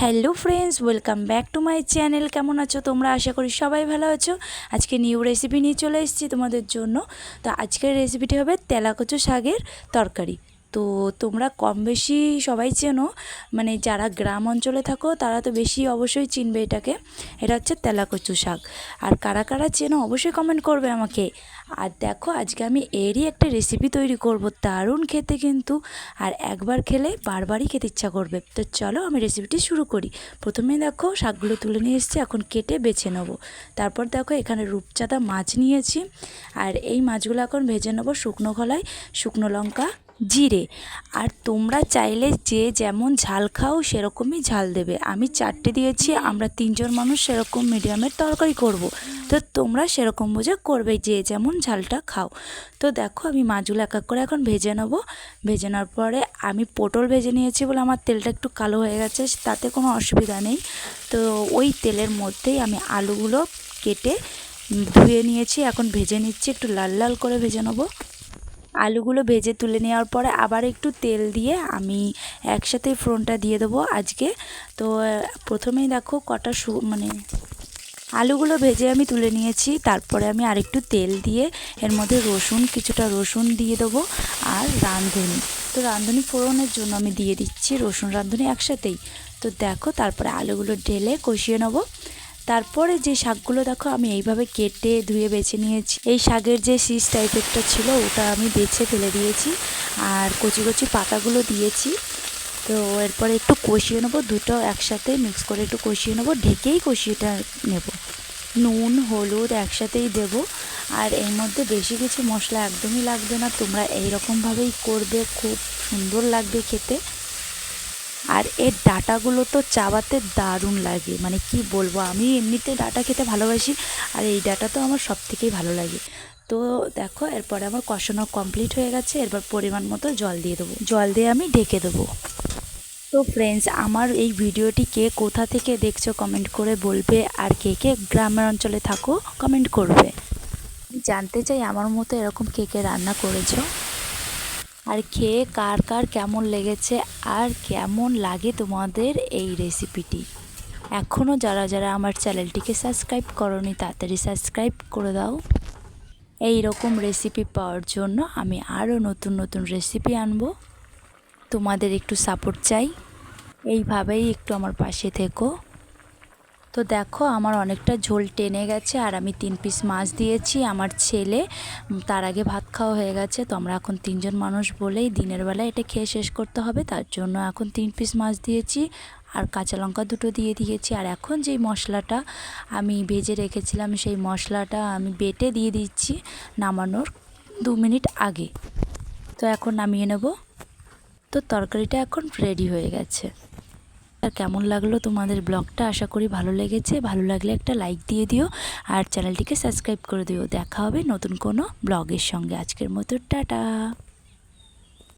Hello friends, welcome back to my channel. কেমন আছো তোমরা? আশা করি সবাই ভালো আছো। আজকে নিউ রেসিপি নিয়ে চলে এসেছি তোমাদের জন্য। তো আজকের রেসিপিটি হবে তেলাকচু শাকের তরকারি। তো তোমরা কম বেশি সবাই চেনো, মানে যারা গ্রাম অঞ্চলে থাকো তারা তো বেশি অবশ্যই চিনবে এটাকে। এটা হচ্ছে তেলাকচু শাক। আর কারা কারা চেনো অবশ্যই কমেন্ট করবে আমাকে। আর দেখো, আজকে আমি এরই একটা রেসিপি তৈরি করব, দারুণ খেতে কিন্তু। আর একবার খেলে বারবারই খেতে ইচ্ছা করবে। তো চলো আমি রেসিপিটি শুরু করি। প্রথমে দেখো শাকগুলো তুলে নিয়ে এসেছি, এখন কেটে বেছে নেবো। তারপর দেখো এখানে রূপচাঁদা মাছ নিয়েছি, আর এই মাছগুলো এখন ভেজে নেবো শুকনো খোলায়, শুকনো লঙ্কা, জিরে। আর তোমরা চাইলে যে যেমন ঝাল খাও সেরকমই ঝাল দেবে। আমি 4টে দিয়েছি, আমরা 3জন মানুষ, সেরকম মিডিয়ামের তরকারি করব। তো তোমরা সেরকম বুঝে করবে, যে যেমন ঝালটা খাও। তো দেখো আমি মাছগুলো এক এক করে এখন ভেজে নেবো। ভেজে নেওয়ার পরে আমি পটল ভেজে নিয়েছি বলে আমার তেলটা একটু কালো হয়ে গেছে, তাতে কোনো অসুবিধা নেই। তো ওই তেলের মধ্যেই আমি আলুগুলো কেটে ধুয়ে নিয়েছি, এখন ভেজে নিচ্ছি, একটু লাল লাল করে ভেজে নেবো। আলুগুলো ভেজে তুলে নেওয়ার পরে আবার একটু তেল দিয়ে আমি একসাথে ফোড়নটা দিয়ে দেবো আজকে। তো প্রথমেই দেখো কটা আলুগুলো ভেজে আমি তুলে নিয়েছি। তারপরে আমি আরেকটু তেল দিয়ে এর মধ্যে কিছুটা রসুন দিয়ে দেবো, আর রাঁধুনি। তো রাঁধুনি ফোড়নের জন্য আমি দিয়ে দিচ্ছি রসুন রাঁধুনি একসাথেই। তো দেখো তারপরে আলুগুলো ঢেলে কষিয়ে নেবো। তারপরে যে শাকগুলো দেখো আমি এইভাবে কেটে ধুয়ে বেছে নিয়েছি। এই শাকের যে শীষ টাইপেরটা ছিল ওটা আমি বেছে ফেলে দিয়েছি, আর কচি কচি পাতাগুলো দিয়েছি। তো এরপরে একটু কষিয়ে নেবো, দুটো একসাথে মিক্স করে একটু কষিয়ে নেবো, ঢেকেই কষিয়েটা নেব। নুন হলুদ একসাথেই দেব। আর এর মধ্যে বেশি কিছু মশলা একদমই লাগবে না, তোমরা এইরকমভাবেই করবে, খুব সুন্দর লাগবে খেতে। আর এর ডাঁটাগুলো তো চাবাতে দারুণ লাগে, মানে কি বলবো, আমি এমনিতে ডাঁটা খেতে ভালোবাসি, আর এই ডাঁটা তো আমার সব থেকেই ভালো লাগে। তো দেখো এরপরে আমার কষানো কমপ্লিট হয়ে গেছে, এরপর পরিমাণ মতো জল দিয়ে দেবো, জল দিয়ে আমি ঢেকে দেবো। তো ফ্রেন্ডস, আমার এই ভিডিওটি কে কোথা থেকে দেখছো কমেন্ট করে বলবে, আর কে কে গ্রামের অঞ্চলে থাকো কমেন্ট করবে। জানতে চাই আমার মতো এরকম কে কে রান্না করেছো, আর খেয়ে কার কার কেমন লেগেছে, আর কেমন লাগে তোমাদের এই রেসিপিটি। এখনও যারা যারা আমার চ্যানেলটিকে সাবস্ক্রাইব করোনি তাড়াতাড়ি সাবস্ক্রাইব করে দাও। এই রকম রেসিপি পাওয়ার জন্য আমি আরও নতুন নতুন রেসিপি আনবো। তোমাদের একটু সাপোর্ট চাই, এইভাবেই একটু আমার পাশে থেকো। তো দেখো আমার অনেকটা ঝোল টেনে গেছে, আর আমি 3 পিস মাছ দিয়েছি। আমার ছেলে তার আগে ভাত খাওয়া হয়ে গেছে, তো আমরা এখন 3জন মানুষ বলেই দিনের বেলা এটা খেয়ে শেষ করতে হবে, তার জন্য এখন 3 পিস মাছ দিয়েছি, আর কাঁচা লঙ্কা 2টো দিয়ে দিয়েছি। আর এখন যেই মশলাটা আমি ভেজে রেখেছিলাম সেই মশলাটা আমি বেটে দিয়ে দিচ্ছি নামানোর 2 মিনিট আগে। তো এখন নামিয়ে নেব। তো তরকারিটা এখন রেডি হয়ে গেছে। আর কেমন লাগলো তোমাদের ব্লগটা? আশা করি ভালো লেগেছে। ভালো লাগলে একটা লাইক দিয়ে দিও, আর চ্যানেলটিকে সাবস্ক্রাইব করে দিও। দেখা হবে নতুন কোনো ব্লগের সঙ্গে। আজকের মতো টাটা।